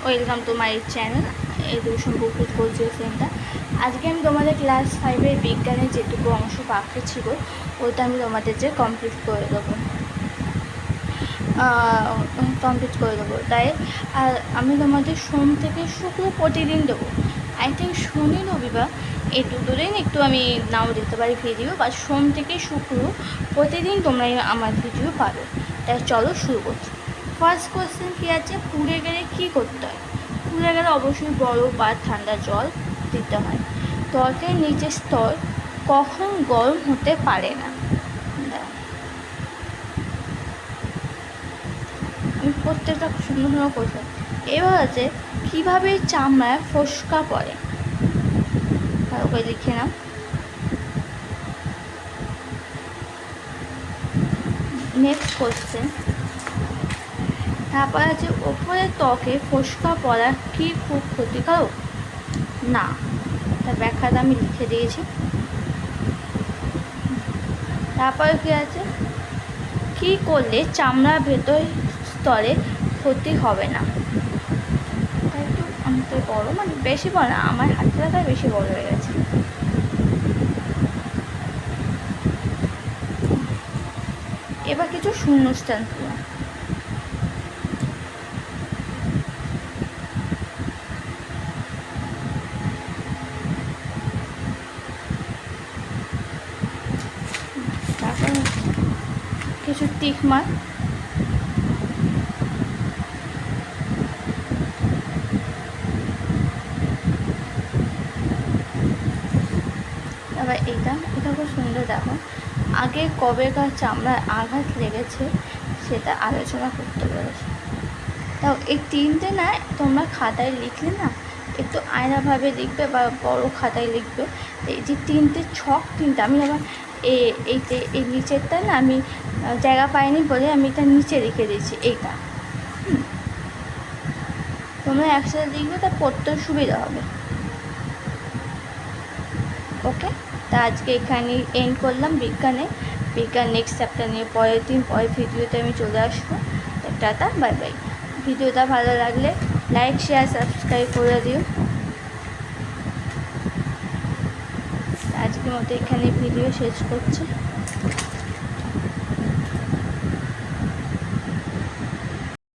Welcome to my channel education book coaching centre. আজকে আমি তোমাদের ক্লাস 5-এর বিজ্ঞানের যেটুকু অংশ বাকি ছিল ওইটা আমি তোমাদের যে কমপ্লিট করে দেবো তাই আর আমি তোমাদের সোম থেকে শুক্র প্রতিদিন দেবো। আই থিঙ্ক শনি রবিবার এই দুটো দিন একটু আমি নাও দিতে পারি ভিডিও, বা সোম থেকে শুক্র প্রতিদিন তোমরা আমার ভিডিও পাবে। তাই চলো শুরু করছি। ফার্স্ট কোয়েশ্চেন কী আছে, পুড়ে গেলে কী করতে হয়? পুড়ে গেলে অবশ্যই বরফ বা ঠান্ডা জল দিতে হয়। ত্বকের নিচের স্তর কখন গরম হতে পারে না? আমি প্রত্যেকটা সুন্দর সুন্দর কোয়েশ্চেন। এবার আছে কীভাবে চামড়ায় ফোসকা পড়ে? ভালো করে লিখে নাও। নেক্সট কোয়েশ্চেন, তারপর আছে ওপরে ত্বকে ফোসকা পড়া কি খুব ক্ষতিকারক? না, তার ব্যাখ্যাটা আমি লিখে দিয়েছি। তারপরে কী আছে, কী করলে চামড়ার ভেতর স্তরে ক্ষতি হবে না? তাই একটু অনেকটা বড়, মানে বেশি বড় না, আমার হাতটা তাই বেশি বড় হয়ে গেছে। এবার কিছু শূন্যস্থান পূরণ। তারপর কিছু টিক মার্ক। এবার এটা খুব সুন্দর, দেখো আগে কবেকার চামড়ায় আঘাত লেগেছে সেটা আলোচনা করতে পেরেছে। তাও এই তিনটে না তোমরা খাতায় লিখলে না একটু আয়নাভাবে লিখবে বা বড় খাতায় লিখবে। এই যে তিনটে ছক, তিনটে আমি আবার এই নিচেরটা না আমি জায়গা পাইনি বলে আমি এটা নিচে রেখে দিয়েছি। এইটা তোমরা একসাথে লিখবে, তা পড়তে সুবিধা হবে। ওকে, তা আজকে এখানেই এন্ড করলাম বিজ্ঞান নেক্সট চ্যাপ্টার নিয়ে পরের ভিডিওতে আমি চলে আসবো। Tata, bye bye. ভিডিওটা ভালো লাগলে লাইক শেয়ার সাবস্ক্রাইব করে দিও। আজকের মতো এখানে ভিডিও শেষ করছি।